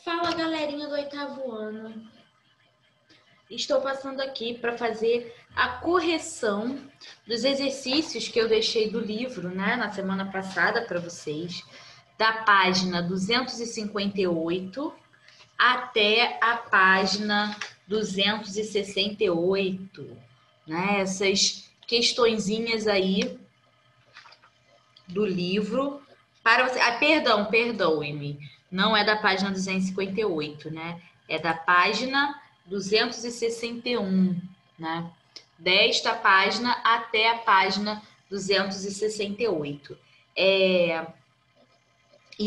Fala, galerinha do oitavo ano. Estou passando aqui para fazer a correção dos exercícios que eu deixei do livro, né, na semana passada para vocês, da página 258 até a página 268, né? Essas questõezinhas aí do livro para você. Perdoe-me. Não é da página 258, né? É da página 261, né? Desta página até a página 268. E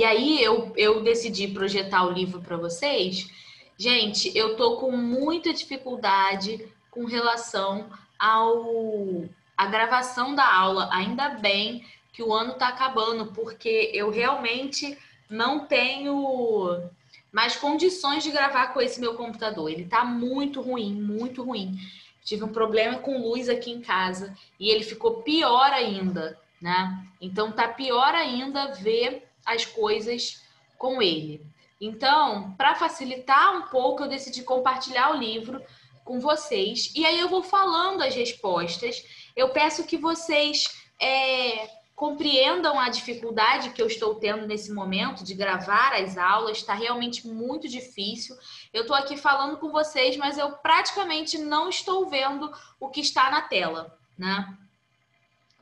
aí eu decidi projetar o livro para vocês. Gente, eu tô com muita dificuldade com relação à gravação da aula. Ainda bem que o ano está acabando, porque eu realmente não tenho mais condições de gravar com esse meu computador. Ele tá muito ruim, muito ruim. Tive um problema com luz aqui em casa e ele ficou pior ainda, né? Então tá pior ainda ver as coisas com ele. Então, para facilitar um pouco, eu decidi compartilhar o livro com vocês. E aí eu vou falando as respostas. Eu peço que vocês compreendam a dificuldade que eu estou tendo nesse momento de gravar as aulas. Está realmente muito difícil. Eu estou aqui falando com vocês, mas eu praticamente não estou vendo o que está na tela, né?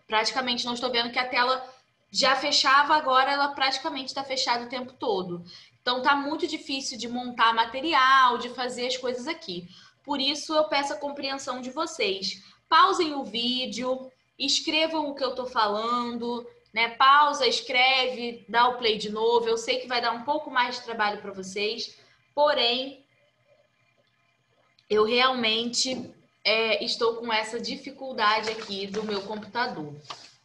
Praticamente não estou vendo que a tela já fechava, agora ela praticamente está fechada o tempo todo. Então tá muito difícil de montar material, de fazer as coisas aqui. Por isso eu peço a compreensão de vocês. Pausem o vídeo, escrevam o que eu tô falando, né? Pausa, escreve, dá o play de novo. Eu sei que vai dar um pouco mais de trabalho para vocês, porém eu realmente estou com essa dificuldade aqui do meu computador,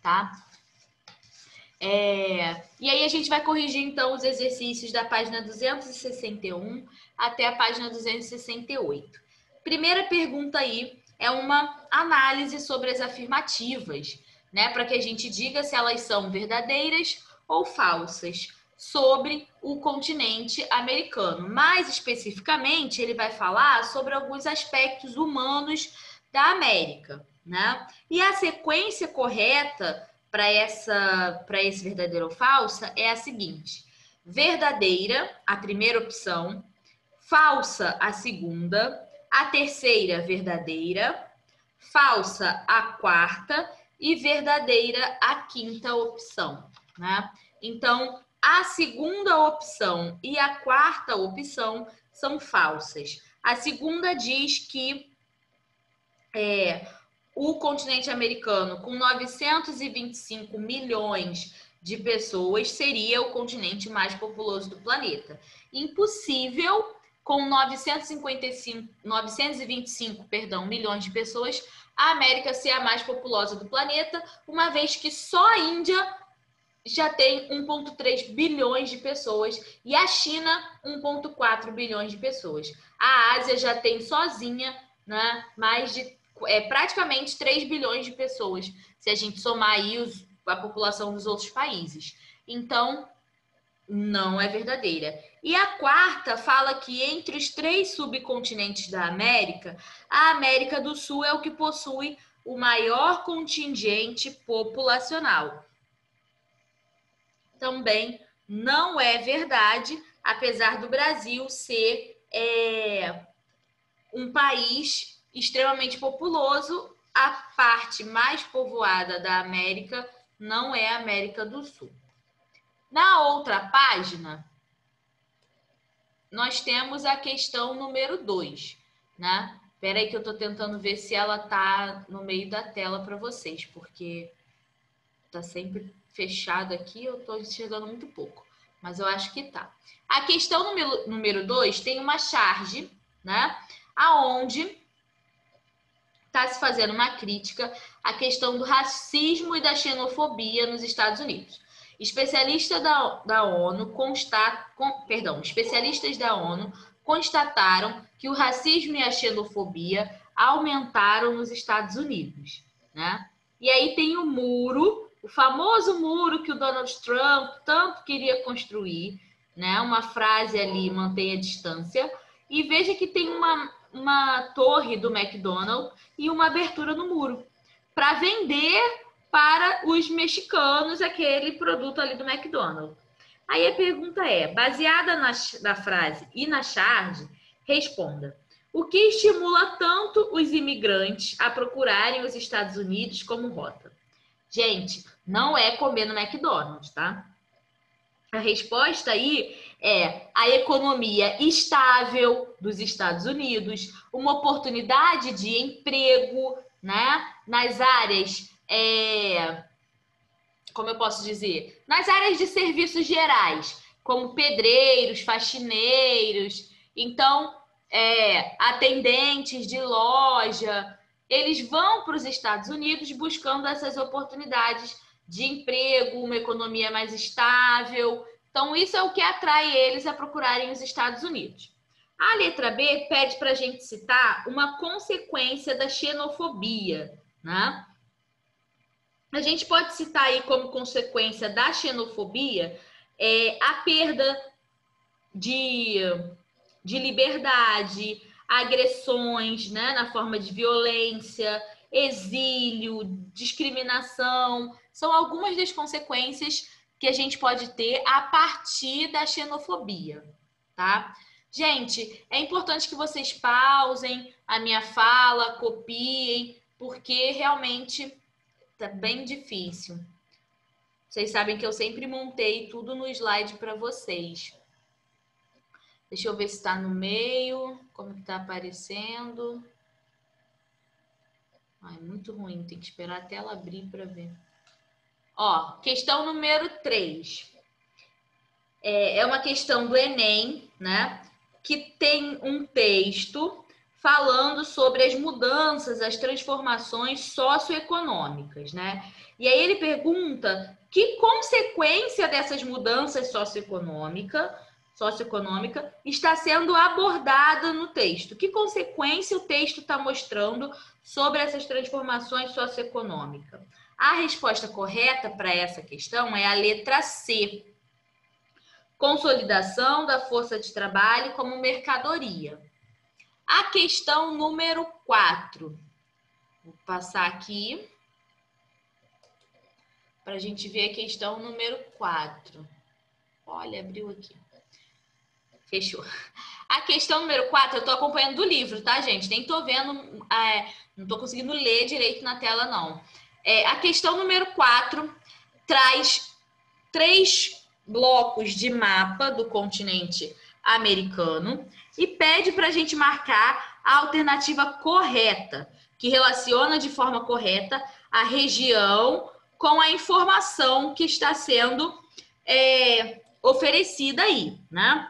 tá? E aí a gente vai corrigir, então, os exercícios da página 261 até a página 268. Primeira pergunta aí é uma análise sobre as afirmativas, né? Para que a gente diga se elas são verdadeiras ou falsas sobre o continente americano. Mais especificamente, ele vai falar sobre alguns aspectos humanos da América, né? E a sequência correta para esse verdadeiro ou falsa é a seguinte: verdadeira, a primeira opção, falsa, a segunda, a terceira, verdadeira, falsa, a quarta e verdadeira, a quinta opção, né? Então, a segunda opção e a quarta opção são falsas. A segunda diz que o continente americano, com 925 milhões de pessoas, seria o continente mais populoso do planeta. Impossível, com 925 milhões de pessoas, a América ser a mais populosa do planeta, uma vez que só a Índia já tem 1,3 bilhões de pessoas e a China 1,4 bilhões de pessoas. A Ásia já tem sozinha, né, mais de praticamente 3 bilhões de pessoas, se a gente somar aí a população dos outros países. Então, não é verdadeira. E a quarta fala que entre os 3 subcontinentes da América, a América do Sul é o que possui o maior contingente populacional. Também não é verdade, apesar do Brasil ser um país extremamente populoso, a parte mais povoada da América não é a América do Sul. Na outra página, nós temos a questão número 2, né? Espera aí que eu estou tentando ver se ela está no meio da tela para vocês, porque está sempre fechado aqui, eu estou enxergando muito pouco, mas eu acho que tá. A questão número 2 tem uma charge, né? Aonde está se fazendo uma crítica à questão do racismo e da xenofobia nos Estados Unidos. Especialistas da ONU constataram que o racismo e a xenofobia aumentaram nos Estados Unidos, né? E aí tem o muro, o famoso muro que o Donald Trump tanto queria construir, né? Uma frase ali, mantenha a distância. E veja que tem uma torre do McDonald's e uma abertura no muro para vender para os mexicanos aquele produto ali do McDonald's. Aí a pergunta é, baseada na frase e na charge, responda. O que estimula tanto os imigrantes a procurarem os Estados Unidos como rota? Gente, não é comer no McDonald's, tá? A resposta aí é a economia estável dos Estados Unidos, uma oportunidade de emprego, né? Nas áreas, como eu posso dizer? Nas áreas de serviços gerais, como pedreiros, faxineiros, então, atendentes de loja, eles vão para os Estados Unidos buscando essas oportunidades de emprego, uma economia mais estável. Então, isso é o que atrai eles a procurarem os Estados Unidos. A letra B pede para a gente citar uma consequência da xenofobia, né? A gente pode citar aí como consequência da xenofobia a perda de liberdade, agressões, né, na forma de violência, exílio, discriminação. São algumas das consequências que a gente pode ter a partir da xenofobia, tá? Gente, é importante que vocês pausem a minha fala, copiem, porque realmente tá bem difícil. Vocês sabem que eu sempre montei tudo no slide para vocês. Deixa eu ver se está no meio, como que tá aparecendo. Ai, muito ruim, tem que esperar a tela abrir para ver. Ó, questão número 3. É uma questão do Enem, né? Que tem um texto falando sobre as mudanças, as transformações socioeconômicas, né? E aí ele pergunta que consequência dessas mudanças socioeconômica está sendo abordada no texto. Que consequência o texto está mostrando sobre essas transformações socioeconômicas? A resposta correta para essa questão é a letra C. Consolidação da força de trabalho como mercadoria. A questão número 4. Vou passar aqui para a gente ver a questão número 4. Olha, abriu aqui. Fechou. A questão número 4, eu estou acompanhando do livro, tá, gente? Nem estou vendo, não estou conseguindo ler direito na tela, não. A questão número 4 traz 3 blocos de mapa do continente americano e pede para a gente marcar a alternativa correta, que relaciona de forma correta a região com a informação que está sendo oferecida aí, né?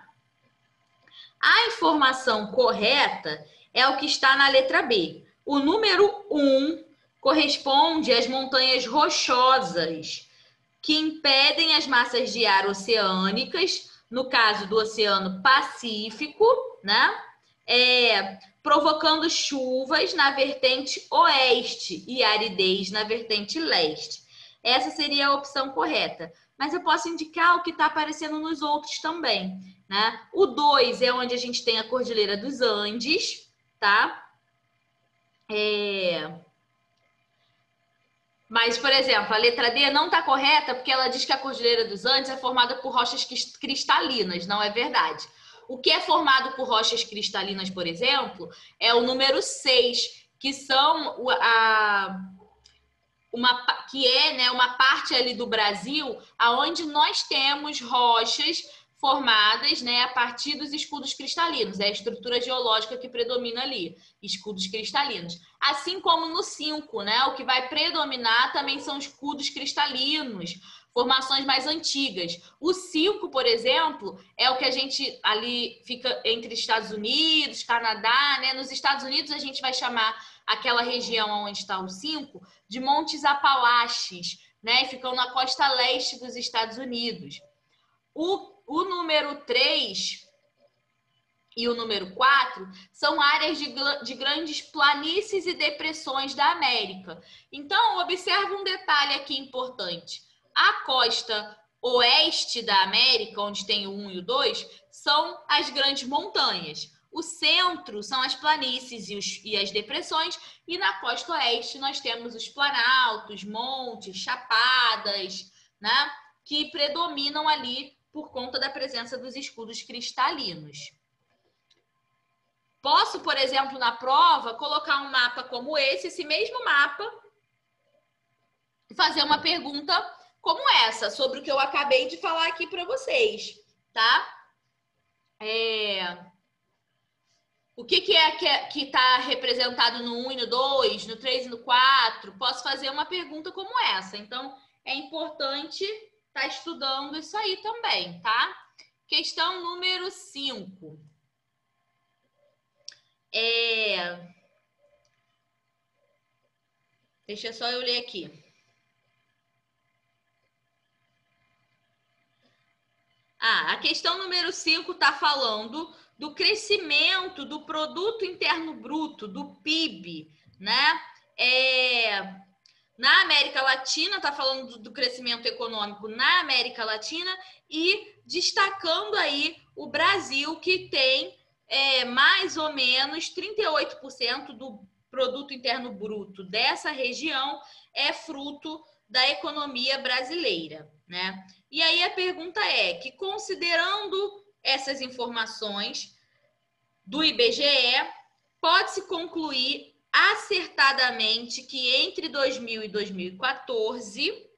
A informação correta é o que está na letra B. O número 1 corresponde às montanhas rochosas que impedem as massas de ar oceânicas, no caso do Oceano Pacífico, né? Provocando chuvas na vertente oeste e aridez na vertente leste. Essa seria a opção correta. Mas eu posso indicar o que está aparecendo nos outros também, né? O 2 é onde a gente tem a Cordilheira dos Andes, tá? Mas, por exemplo, a letra D não está correta porque ela diz que a Cordilheira dos Andes é formada por rochas cristalinas. Não é verdade. O que é formado por rochas cristalinas, por exemplo, é o número 6, que são uma parte ali do Brasil onde nós temos rochas formadas, né, a partir dos escudos cristalinos. É a estrutura geológica que predomina ali, escudos cristalinos. Assim como no 5, né, o que vai predominar também são escudos cristalinos, formações mais antigas. O 5, por exemplo, é o que a gente ali fica entre Estados Unidos, Canadá, né? Nos Estados Unidos a gente vai chamar aquela região onde está o 5 de Montes Apalaches, né? Ficam na costa leste dos Estados Unidos. O número 3 e o número 4 são áreas de grandes planícies e depressões da América. Então, observa um detalhe aqui importante. A costa oeste da América, onde tem o 1 e o 2, são as grandes montanhas. O centro são as planícies e as depressões, e na costa oeste nós temos os planaltos, montes, chapadas, né, que predominam ali por conta da presença dos escudos cristalinos. Posso, por exemplo, na prova, colocar um mapa como esse mesmo mapa, e fazer uma pergunta como essa, sobre o que eu acabei de falar aqui para vocês, tá? O que é que está representado no 1 e no 2, no 3 e no 4? Posso fazer uma pergunta como essa. Então, é importante estar estudando isso aí também, tá? Questão número 5. Deixa só eu ler aqui. A questão número 5 está falando do crescimento do produto interno bruto, do PIB, né? Na América Latina, está falando do crescimento econômico na América Latina e destacando aí o Brasil, que tem mais ou menos 38% do produto interno bruto dessa região é fruto da economia brasileira, né? E aí a pergunta é que, considerando essas informações do IBGE, pode-se concluir acertadamente que entre 2000 e 2014,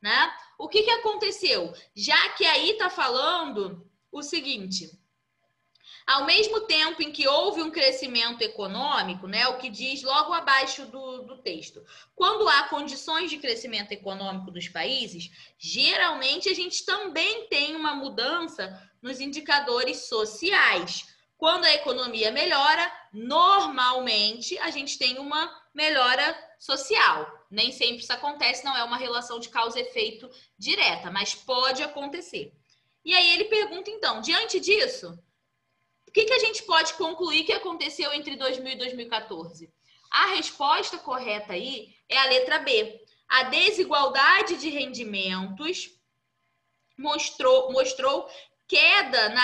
né, o que aconteceu? Já que aí está falando o seguinte: ao mesmo tempo em que houve um crescimento econômico, né, o que diz logo abaixo do texto, quando há condições de crescimento econômico dos países, geralmente a gente também tem uma mudança nos indicadores sociais. Quando a economia melhora, normalmente a gente tem uma melhora social. Nem sempre isso acontece, não é uma relação de causa e efeito direta, mas pode acontecer. E aí ele pergunta, então, diante disso, o que a gente pode concluir que aconteceu entre 2000 e 2014? A resposta correta aí é a letra B. A desigualdade de rendimentos mostrou queda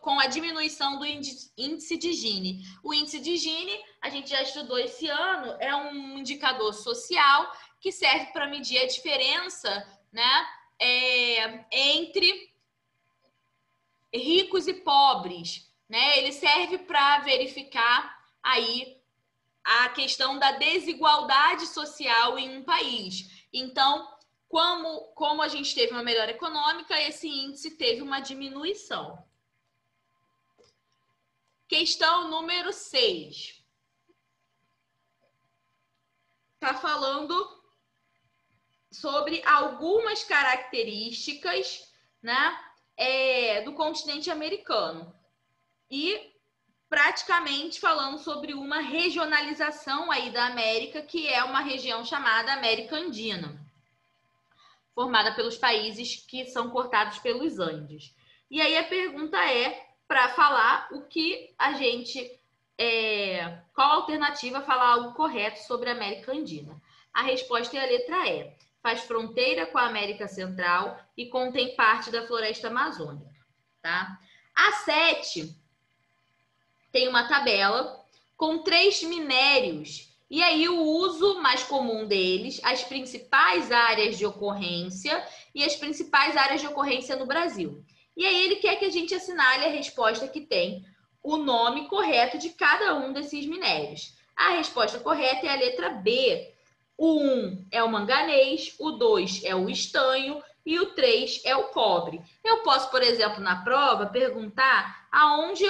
com a diminuição do índice de Gini. O índice de Gini, a gente já estudou esse ano, é um indicador social que serve para medir a diferença, né, entre ricos e pobres, né? Ele serve para verificar aí a questão da desigualdade social em um país. Então, como a gente teve uma melhora econômica, esse índice teve uma diminuição. Questão número 6. Está falando sobre algumas características, né, do continente americano. E praticamente falando sobre uma regionalização aí da América, que é uma região chamada América Andina, formada pelos países que são cortados pelos Andes. E aí a pergunta é, para falar o que a gente... qual a alternativa falar algo correto sobre a América Andina? A resposta é a letra E. Faz fronteira com a América Central e contém parte da floresta amazônica, tá? A 7 tem uma tabela com 3 minérios. E aí o uso mais comum deles, as principais áreas de ocorrência e as principais áreas de ocorrência no Brasil. E aí ele quer que a gente assinale a resposta que tem o nome correto de cada um desses minérios. A resposta correta é a letra B. O 1 é o manganês, o 2 é o estanho e o 3 é o cobre. Eu posso, por exemplo, na prova, perguntar aonde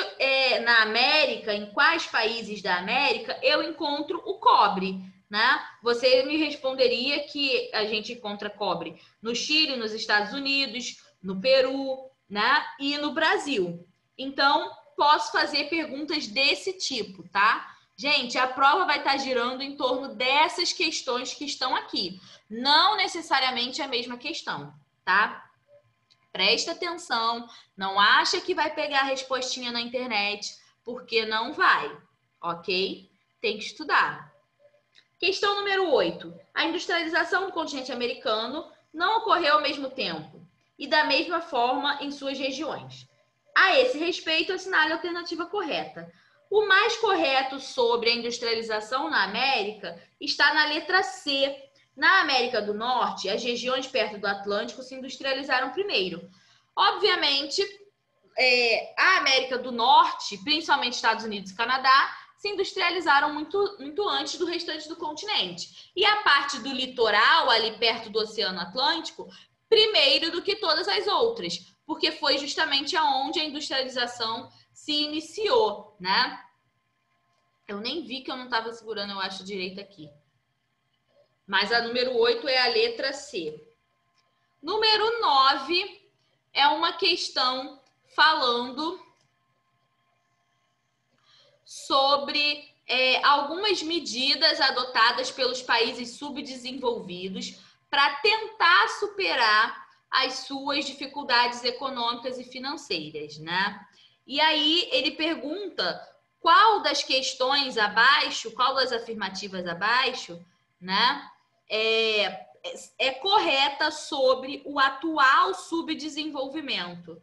na América, em quais países da América eu encontro o cobre, né? Você me responderia que a gente encontra cobre no Chile, nos Estados Unidos, no Peru, né? E no Brasil. Então, posso fazer perguntas desse tipo, tá? Gente, a prova vai estar girando em torno dessas questões que estão aqui. Não necessariamente a mesma questão, tá? Presta atenção, não acha que vai pegar a respostinha na internet, porque não vai, ok? Tem que estudar. Questão número 8. A industrialização do continente americano não ocorreu ao mesmo tempo. e da mesma forma em suas regiões. A esse respeito, assinale a alternativa correta. O mais correto sobre a industrialização na América está na letra C. Na América do Norte, as regiões perto do Atlântico se industrializaram primeiro. Obviamente, a América do Norte, principalmente Estados Unidos e Canadá, se industrializaram muito antes do restante do continente. E a parte do litoral, ali perto do Oceano Atlântico, primeiro do que todas as outras, porque foi justamente aonde a industrialização se iniciou, né? Eu nem vi que eu não estava segurando, eu acho, direito aqui. Mas a número 8 é a letra C. Número 9 é uma questão falando sobre algumas medidas adotadas pelos países subdesenvolvidos para tentar superar as suas dificuldades econômicas e financeiras, né? E aí ele pergunta qual das questões abaixo, qual das afirmativas abaixo, né, é correta sobre o atual subdesenvolvimento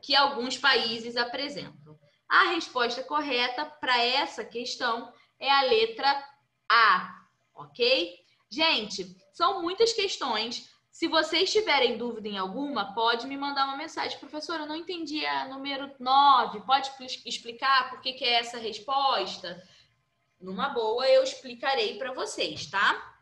que alguns países apresentam. A resposta correta para essa questão é a letra A, ok? Gente, são muitas questões. Se vocês tiverem dúvida em alguma, pode me mandar uma mensagem. Professora, eu não entendi a número 9. Pode explicar por que é essa resposta? Numa boa, eu explicarei para vocês, tá?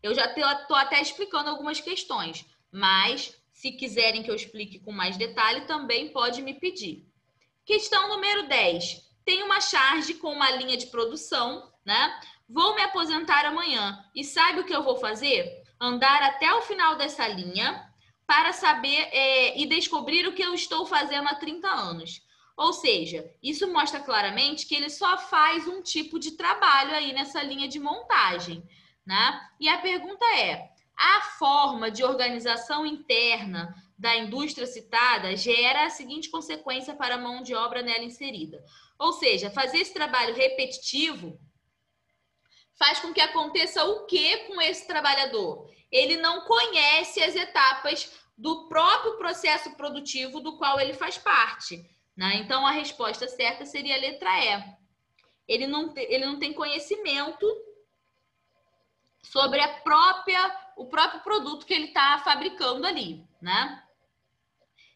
Eu já estou até explicando algumas questões, mas se quiserem que eu explique com mais detalhe, também pode me pedir. Questão número 10. Tem uma charge com uma linha de produção, né? Vou me aposentar amanhã. E sabe o que eu vou fazer? Andar até o final dessa linha para saber e descobrir o que eu estou fazendo há 30 anos. Ou seja, isso mostra claramente que ele só faz um tipo de trabalho aí nessa linha de montagem, né? E a pergunta é: a forma de organização interna da indústria citada gera a seguinte consequência para a mão de obra nela inserida. Ou seja, fazer esse trabalho repetitivo faz com que aconteça o que com esse trabalhador? Ele não conhece as etapas do próprio processo produtivo do qual ele faz parte, né? Então, a resposta certa seria a letra E. Ele não tem conhecimento sobre o próprio produto que ele está fabricando ali, né?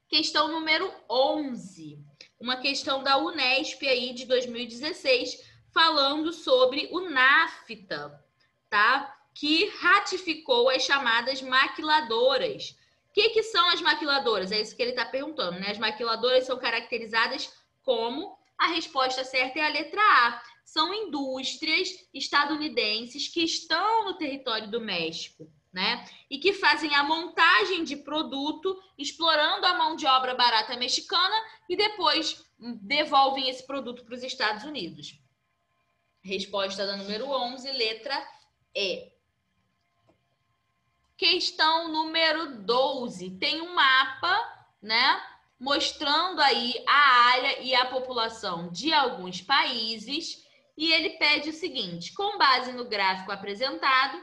Questão número 11, uma questão da Unesp aí de 2016, falando sobre o NAFTA, tá? Que ratificou as chamadas maquiladoras. O que são as maquiladoras? É isso que ele está perguntando, né? As maquiladoras são caracterizadas como, a resposta certa é a letra A. São indústrias estadunidenses que estão no território do México, né? E que fazem a montagem de produto, explorando a mão de obra barata mexicana e depois devolvem esse produto para os Estados Unidos. Resposta da número 11, letra E. Questão número 12. Tem um mapa, né? Mostrando aí a área e a população de alguns países. E ele pede o seguinte: com base no gráfico apresentado,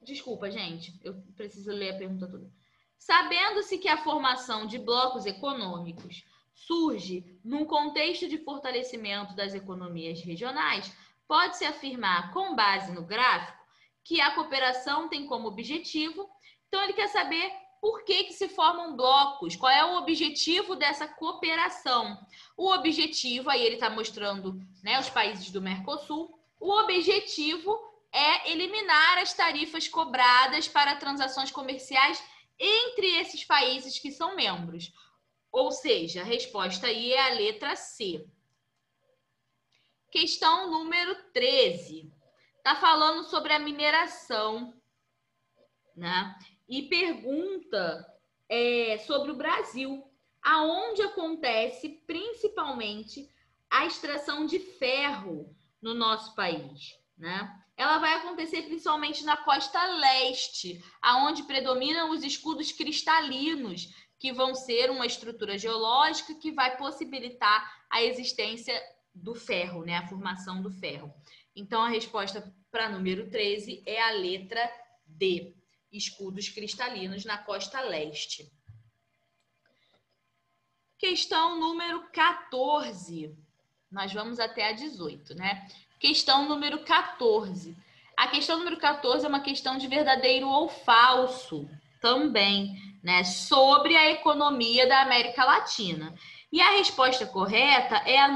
desculpa, gente, eu preciso ler a pergunta toda. Sabendo-se que a formação de blocos econômicos surge num contexto de fortalecimento das economias regionais, pode-se afirmar, com base no gráfico, que a cooperação tem como objetivo. Então, ele quer saber por que se formam blocos, qual é o objetivo dessa cooperação. O objetivo, aí ele está mostrando, né, os países do Mercosul, o objetivo é eliminar as tarifas cobradas para transações comerciais entre esses países que são membros. Ou seja, a resposta aí é a letra C. Questão número 13. Está falando sobre a mineração, né? E pergunta sobre o Brasil, aonde acontece principalmente a extração de ferro no nosso país, né? Ela vai acontecer principalmente na costa leste, aonde predominam os escudos cristalinos, que vão ser uma estrutura geológica que vai possibilitar a existência do ferro, né? A formação do ferro. Então, a resposta para número 13 é a letra D. Escudos cristalinos na costa leste. Questão número 14. Nós vamos até a 18, né? Questão número 14. A questão número 14 é uma questão de verdadeiro ou falso também, né? Sobre a economia da América Latina. E a resposta correta é a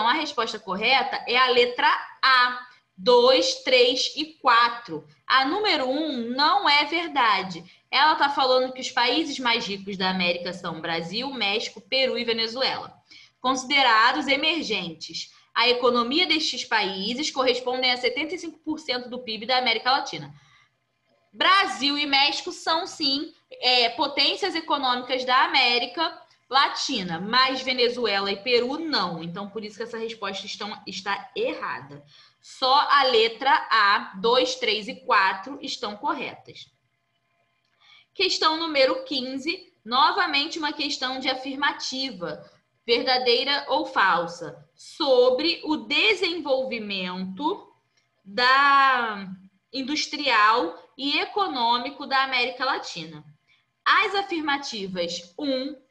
a resposta correta é a letra A. 2, 3 e 4. A número 1 não é verdade. Ela está falando que os países mais ricos da América são Brasil, México, Peru e Venezuela. Considerados emergentes, a economia destes países corresponde a 75% do PIB da América Latina. Brasil e México são, sim, potências econômicas da América Latina, mas Venezuela e Peru não. Então, por isso que essa resposta está errada. Só a letra A, 2, 3 e 4 estão corretas. Questão número 15, novamente uma questão de afirmativa, verdadeira ou falsa, sobre o desenvolvimento industrial e econômico da América Latina. As afirmativas 1,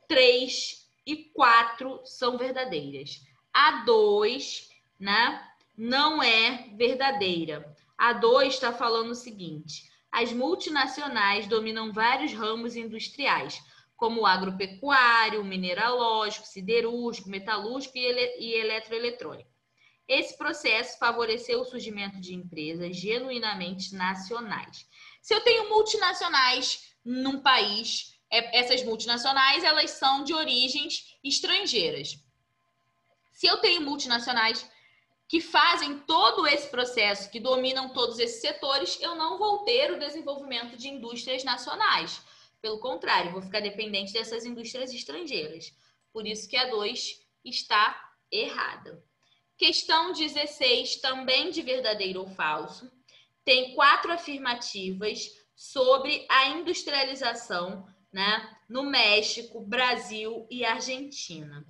3 e 4 são verdadeiras. A 2, né, não é verdadeira. A 2 está falando o seguinte: as multinacionais dominam vários ramos industriais, como o agropecuário, mineralógico, siderúrgico, metalúrgico e eletroeletrônico. Esse processo favoreceu o surgimento de empresas genuinamente nacionais. Se eu tenho multinacionais num país, essas multinacionais elas são de origens estrangeiras. Se eu tenho multinacionais que fazem todo esse processo, que dominam todos esses setores, eu não vou ter o desenvolvimento de indústrias nacionais. Pelo contrário, vou ficar dependente dessas indústrias estrangeiras. Por isso que a 2 está errada. Questão 16, também de verdadeiro ou falso. Tem 4 afirmativas sobre a industrialização, né, no México, Brasil e Argentina.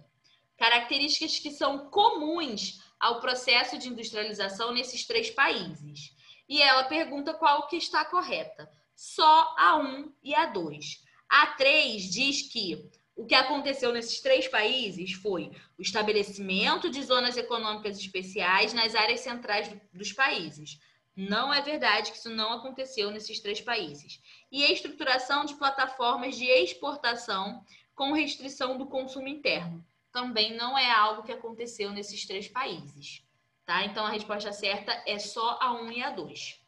Características que são comuns ao processo de industrialização nesses 3 países. E ela pergunta qual que está correta. Só a 1 e a 2. A 3 diz que o que aconteceu nesses 3 países foi o estabelecimento de zonas econômicas especiais nas áreas centrais dos países. Não é verdade que isso não aconteceu nesses 3 países. E a estruturação de plataformas de exportação com restrição do consumo interno. Também não é algo que aconteceu nesses 3 países. Tá? Então, a resposta certa é só a 1 e a 2.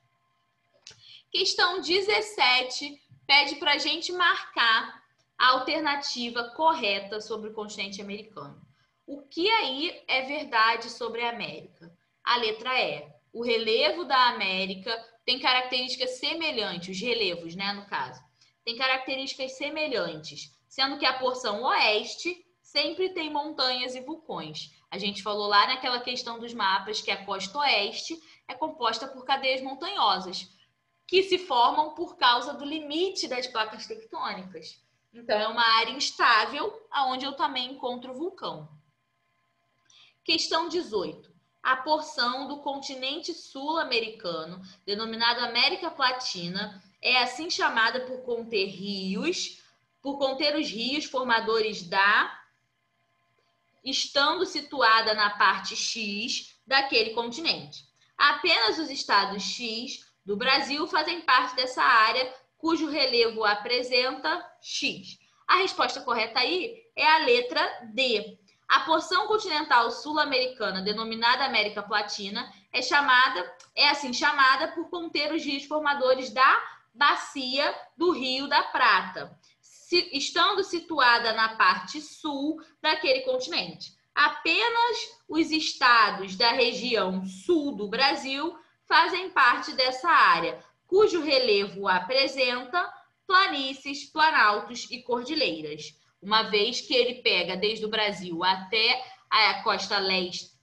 Questão 17 pede para a gente marcar a alternativa correta sobre o continente americano. O que aí é verdade sobre a América? A letra E. O relevo da América tem características semelhantes, os relevos, né, no caso, tem características semelhantes, sendo que a porção oeste sempre tem montanhas e vulcões. A gente falou lá naquela questão dos mapas que a costa oeste é composta por cadeias montanhosas, que se formam por causa do limite das placas tectônicas. Então, é uma área instável, onde eu também encontro vulcão. Questão 18. A porção do continente sul-americano, denominado América Latina, é assim chamada por conter os rios formadores estando situada na parte X daquele continente. Apenas os estados X do Brasil fazem parte dessa área, cujo relevo apresenta X. A resposta correta aí é a letra D. A porção continental sul-americana, denominada América Latina, é assim chamada por conter os rios formadores da bacia do Rio da Prata, estando situada na parte sul daquele continente. Apenas os estados da região sul do Brasil fazem parte dessa área, cujo relevo apresenta planícies, planaltos e cordilheiras. Uma vez que ele pega desde o Brasil até a costa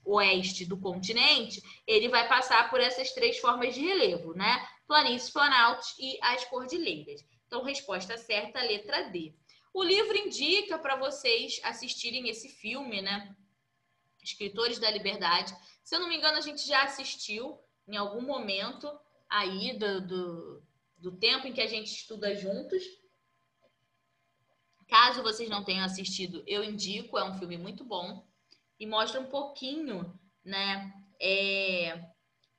oeste do continente, ele vai passar por essas 3 formas de relevo, né? Planícies, planaltos e as cordilheiras. Então, resposta certa, letra D. O livro indica para vocês assistirem esse filme, né? Escritores da Liberdade. Se eu não me engano, a gente já assistiu em algum momento, aí do tempo em que a gente estuda juntos. Caso vocês não tenham assistido, eu indico, é um filme muito bom e mostra um pouquinho, né,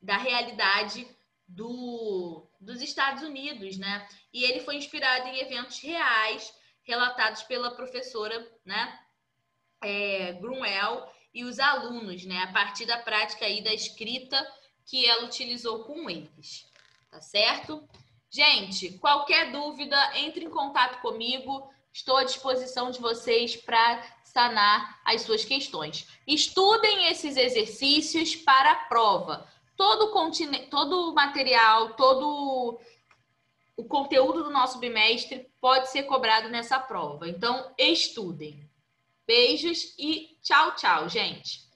da realidade dos Estados Unidos, né? E ele foi inspirado em eventos reais relatados pela professora, né, Grunwald e os alunos, né, a partir da prática aí da escrita que ela utilizou com eles, tá certo? Gente, qualquer dúvida, entre em contato comigo. Estou à disposição de vocês para sanar as suas questões. Estudem esses exercícios para a prova. Todo o material, todo o conteúdo do nosso bimestre pode ser cobrado nessa prova. Então, estudem. Beijos e tchau, tchau, gente.